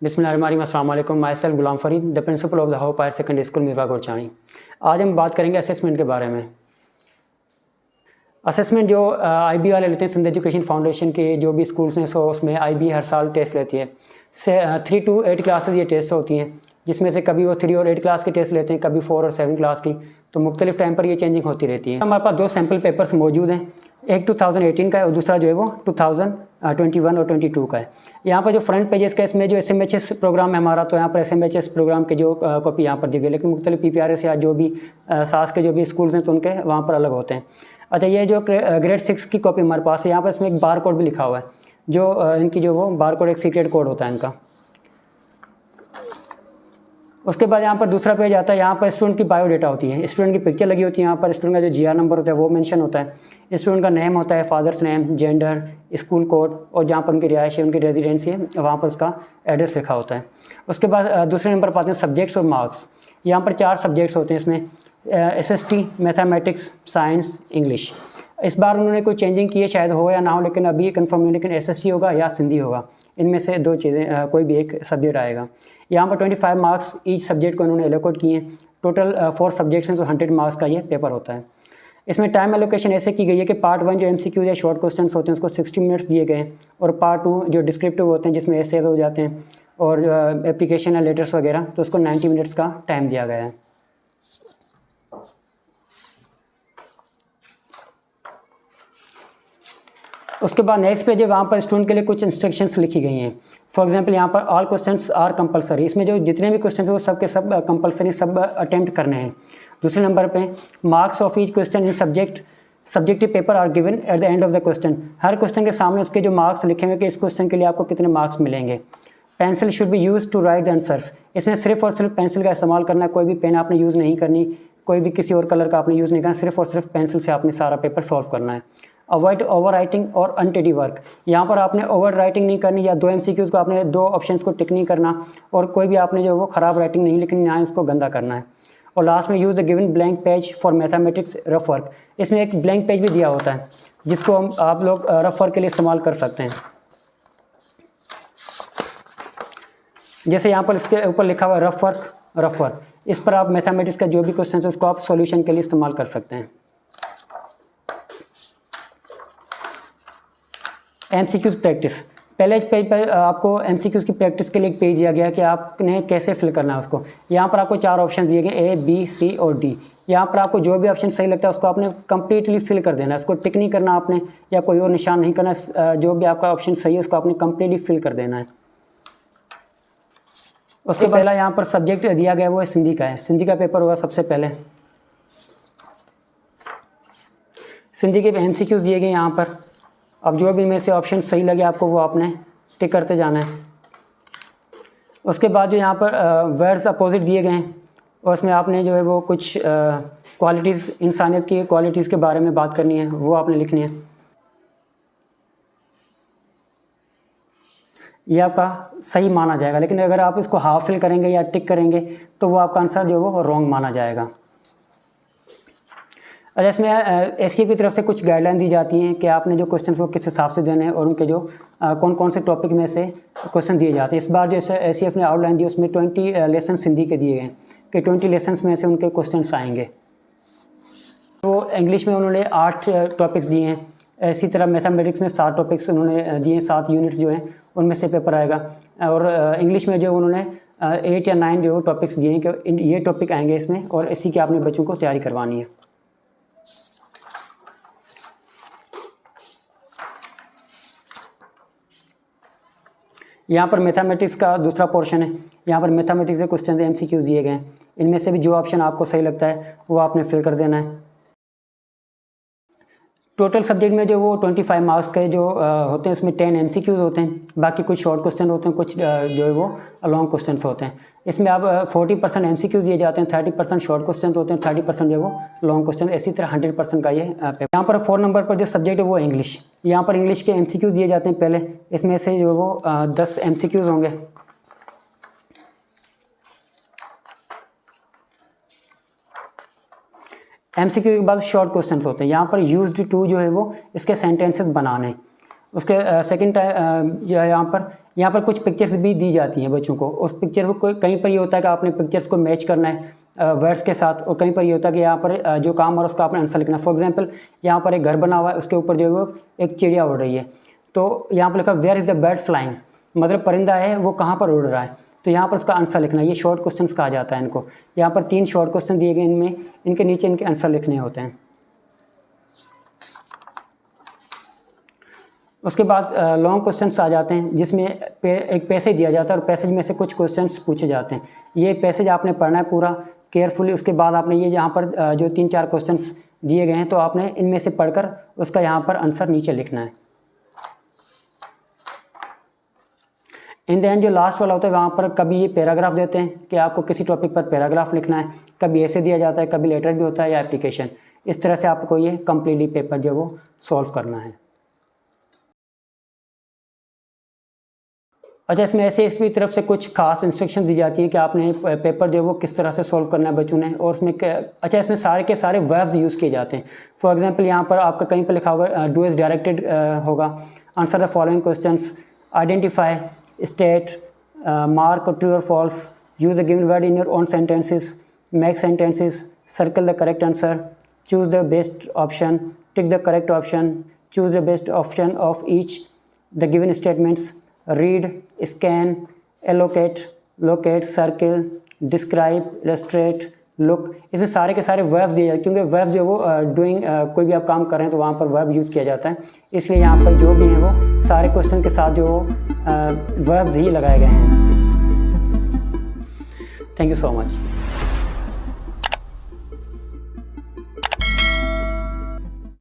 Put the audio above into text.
बिस्मिल्लाहिर्रहमानिर्रहीम, अस्सलाम वालेकुम। My self Ghulam Farid, the principal of the Hope Higher Secondary School Mirwa Gorchani. आज हम बात करेंगे असेसमेंट के बारे में। असेसमेंट जो IB वाले लेते हैं, सिंध एजुकेशन फाउंडेशन के जो भी स्कूल्स हैं, सो उसमें IB हर साल टेस्ट लेती है। 3 to 8 क्लासेस ये टेस्ट होती हैं, जिसमें से कभी वो 3 और 8 क्लास की टेस्ट लेते हैं, कभी 4 और 7 क्लास की। तो मुख्तलिफ टाइम पर ये चेंजिंग होती रहती है। हमारे पास 2 सैम्पल पेपर्स मौजूद हैं, एक 2018 का है और दूसरा जो है वो 2021 और 22 का है। यहाँ पर जो फ्रंट पेजेस का इसमें जो SMHS प्रोग्राम है हमारा, तो यहाँ पर SMHS प्रोग्राम के जो कॉपी यहाँ पर दी गई, लेकिन मुख्तलिफ PPRS या जो भी सास के जो भी स्कूल्स हैं तो उनके वहाँ पर अलग होते हैं। अच्छा, ये जो ग्रेड 6 की कॉपी हमारे पास है, यहाँ पर इसमें एक बार कोड भी लिखा हुआ है, जो इनकी जो वो बार कोड एक सीक्रेट कोड होता है इनका। उसके बाद यहाँ पर दूसरा पेज आता है, यहाँ पर स्टूडेंट की बायोडाटा होती है, स्टूडेंट की पिक्चर लगी होती है, यहाँ पर स्टूडेंट का जो GR नंबर होता है वो मेंशन होता है, स्टूडेंट का नेम होता है, father's name, gender, school code और जहाँ पर उनकी रिहाइश है, उनकी रेजिडेंसी है, वहाँ पर उसका एड्रेस लिखा होता है। उसके बाद दूसरे नंबर पर आते हैं सब्जेक्ट्स और मार्क्स। यहाँ पर 4 सब्जेक्ट्स होते हैं इसमें, SST, मैथमेटिक्स, साइंस, इंग्लिश। इस बार उन्होंने कोई चेंजिंग की है, शायद हो या ना हो, लेकिन अभी कंफर्म नहीं, लेकिन SST होगा या सिंधी होगा, इनमें से 2 चीज़ें कोई भी एक सब्जेक्ट आएगा। यहाँ पर 25 मार्क्स ईच सब्जेक्ट को उन्होंने एलोकेट किए हैं। टोटल 4 सब्जेक्ट्स हैं, तो 100 मार्क्स का ये पेपर होता है। इसमें टाइम एलोकेशन ऐसे की गई है कि पार्ट 1 जो MCQ या शॉर्ट क्वेश्चंस होते हैं उसको 60 मिनट्स दिए गए हैं, और पार्ट 2 जो डिस्क्रिप्टिव होते हैं जिसमें एसेज हो जाते हैं और एप्लीकेशन या लेटर्स वगैरह, तो उसको 90 मिनट्स का टाइम दिया गया है। उसके बाद नेक्स्ट पेज है, वहाँ पर स्टूडेंट के लिए कुछ इंस्ट्रक्शंस लिखी गई हैं। फॉर एग्जांपल यहाँ पर ऑल क्वेश्चंस आर कंपलसरी, इसमें जो जितने भी क्वेश्चन हैं वो सब के सब कंपलसरी, सब अटेम्प्ट करने हैं। दूसरे नंबर पे marks of each question in subjective paper are given at the end of the question. हर क्वेश्चन के सामने उसके जो मार्क्स लिखे हुए कि इस क्वेश्चन के लिए आपको कितने मार्क्स मिलेंगे। Pencil should be use to write the answers, इसमें सिर्फ और सिर्फ पेंसिल का इस्तेमाल करना है, कोई भी पेन आपने यूज़ नहीं करनी, कोई भी किसी और कलर का आपने यूज़ नहीं करना, सिर्फ और सिर्फ पेंसिल से आपने सारा पेपर सॉल्व करना है। अवॉइड ओवर राइटिंग और अनटेडी वर्क, यहाँ पर आपने ओवर राइटिंग नहीं करनी, या 2 MCQs को आपने 2 ऑप्शंस को टिक नहीं करना, और कोई भी आपने जो वो ख़राब राइटिंग नहीं लिखनी, ना उसको गंदा करना है। और लास्ट में use the given blank page for mathematics rough work, इसमें एक ब्लैंक पेज भी दिया होता है जिसको आप लोग रफ वर्क के लिए इस्तेमाल कर सकते हैं। जैसे यहाँ पर इसके ऊपर लिखा हुआ है रफ वर्क, इस पर आप मैथमेटिक्स का जो भी क्वेश्चन है उसको आप सॉल्यूशन के लिए इस्तेमाल कर सकते हैं। MCQs प्रैक्टिस, पहले पेज पर आपको MCQs की प्रैक्टिस के लिए एक पेज दिया गया कि आपने कैसे फिल करना है उसको। यहाँ पर आपको 4 ऑप्शन दिए गए, A, B, C और D। यहाँ पर आपको जो भी ऑप्शन सही लगता है उसको आपने कम्प्लीटली फिल कर देना है, उसको टिक नहीं करना आपने, या कोई और निशान नहीं करना, जो भी आपका ऑप्शन सही है उसको आपने कम्प्लीटली फिल कर देना है। उसके पहला यहाँ पर सब्जेक्ट दिया गया वो है सिंधी का है, सिंधी का पेपर होगा सबसे पहले। सिंधी के MCQs दिए गए यहाँ पर, अब जो भी में से ऑप्शन सही लगे आपको वो आपने टिक करते जाना है। उसके बाद जो यहाँ पर वर्ड्स अपोजिट दिए गए हैं, और उसमें आपने जो है वो कुछ क्वालिटीज़, इंसानियत की क्वालिटीज़ के बारे में बात करनी है, वो आपने लिखनी है। ये आपका सही माना जाएगा, लेकिन अगर आप इसको हाफ फिल करेंगे या टिक करेंगे तो वो आपका आंसर जो वो रॉन्ग माना जाएगा। अच्छा, इसमें SCA की तरफ से कुछ गाइडलाइन दी जाती हैं कि आपने जो क्वेश्चन वो किस हिसाब से देने हैं, और उनके जो कौन कौन से टॉपिक में से क्वेश्चन दिए जाते हैं। इस बार जैसे SCF ने आउटलाइन दी, उसमें 20 लेसन हिंदी के दिए गए कि 20 लेसन्स में से उनके क्वेश्चन आएंगे। तो इंग्लिश में उन्होंने 8 टॉपिक्स दिए हैं, इसी तरह मैथमेटिक्स में 7 टॉपिक्स उन्होंने दिए हैं, 7 यूनिट्स जो हैं उनमें से पेपर आएगा। और इंग्लिश में जो उन्होंने 8 या 9 जो टॉपिक्स दिए हैं कि ये टॉपिक आएंगे इसमें, और इसी की आपने बच्चों को तैयारी करवानी है। यहाँ पर मैथमेटिक्स का दूसरा पोर्शन है, यहाँ पर मैथमेटिक्स के क्वेश्चन MCQs दिए गए हैं, इनमें से भी जो ऑप्शन आपको सही लगता है वो आपने फिल कर देना है। टोटल सब्जेक्ट में जो वो 25 मार्क्स के जो होते हैं उसमें 10 MCQs होते हैं, बाकी कुछ शॉर्ट क्वेश्चन होते हैं, कुछ जो है वो लॉन्ग क्वेश्चन होते हैं। इसमें अब 40% MCQs दिए जाते हैं, 30% शॉर्ट क्वेश्चन होते हैं, 30% जो वो लॉन्ग क्वेश्चन, इसी तरह 100% का ये पेपर। यहाँ पर 4 नंबर पर जो सब्जेक्ट है वो इंग्लिश, यहाँ पर इंग्लिश के MCQs दिए जाते हैं पहले, इसमें से जो वो 10 MCQs होंगे। MCQ के बाद शॉर्ट क्वेश्चंस होते हैं, यहाँ पर यूज्ड टू जो है वो इसके सेंटेंसेस बनाने। उसके सेकंड यहाँ पर यहाँ पर कुछ पिक्चर्स भी दी जाती हैं बच्चों को। उस पिक्चर को कहीं पर ये होता है कि आपने पिक्चर्स को मैच करना है वर्ड्स के साथ, और कहीं पर ये होता है कि यहाँ पर जो काम हो रहा है उसका आपने आंसर लिखना है। फॉर एग्जांपल यहाँ पर एक घर बना हुआ है, उसके ऊपर जो है वो एक चिड़िया उड़ रही है, तो यहाँ पर लिखा where is the bird flying, मतलब परिंदा है वो कहाँ पर उड़ रहा है, तो यहाँ पर उसका आंसर लिखना है। ये शॉर्ट क्वेश्चंस कहा जाता है इनको। यहाँ पर 3 शॉर्ट क्वेश्चन दिए गए, इनमें इनके नीचे इनके आंसर लिखने होते हैं। उसके बाद लॉन्ग क्वेश्चंस आ जाते हैं, जिसमें एक पैसेज दिया जाता है और पैसेज में से कुछ क्वेश्चंस पूछे जाते हैं। ये पैसेज आपने पढ़ना है पूरा केयरफुली। उसके बाद आपने ये यहाँ पर जो 3-4 क्वेश्चंस दिए गए हैं, तो आपने इनमें से पढ़कर उसका यहाँ पर आंसर नीचे लिखना है। इन द एंड जो लास्ट वाला होता है, वहाँ पर कभी ये पैराग्राफ देते हैं कि आपको किसी टॉपिक पर पैराग्राफ लिखना है, कभी ऐसे दिया जाता है, कभी लेटर भी होता है या एप्लीकेशन। इस तरह से आपको ये कम्प्लीटली पेपर जो वो सॉल्व करना है। अच्छा, इसमें ऐसे इसकी तरफ से कुछ खास इंस्ट्रक्शन दी जाती है कि आपने पेपर जो वो किस तरह से सॉल्व करना है बच्चों ने। और उसमें अच्छा, इसमें सारे के सारे वर्ब्स यूज़ किए जाते हैं। फॉर एग्जांपल यहाँ पर आपका कहीं पर लिखा होगा डू इज़ डायरेक्टेड होगा, answer the following questions, identify, state, mark true और false, use the given word in your own sentences, make sentences, circle the correct answer, choose the best option, tick the correct option, choose the best option of each the given statements, read, scan, allocate, locate, circle, describe, illustrate, look. इसमें सारे के सारे verbs दिए जाते हैं, क्योंकि verb जो वो डूइंग कोई भी आप काम कर रहे हैं तो वहाँ पर वर्ब यूज़ किया जाता है, इसलिए यहाँ पर जो भी हैं वो सारे क्वेश्चन के साथ जो वर्ब्स ही लगाए गए हैं। Thank you so much.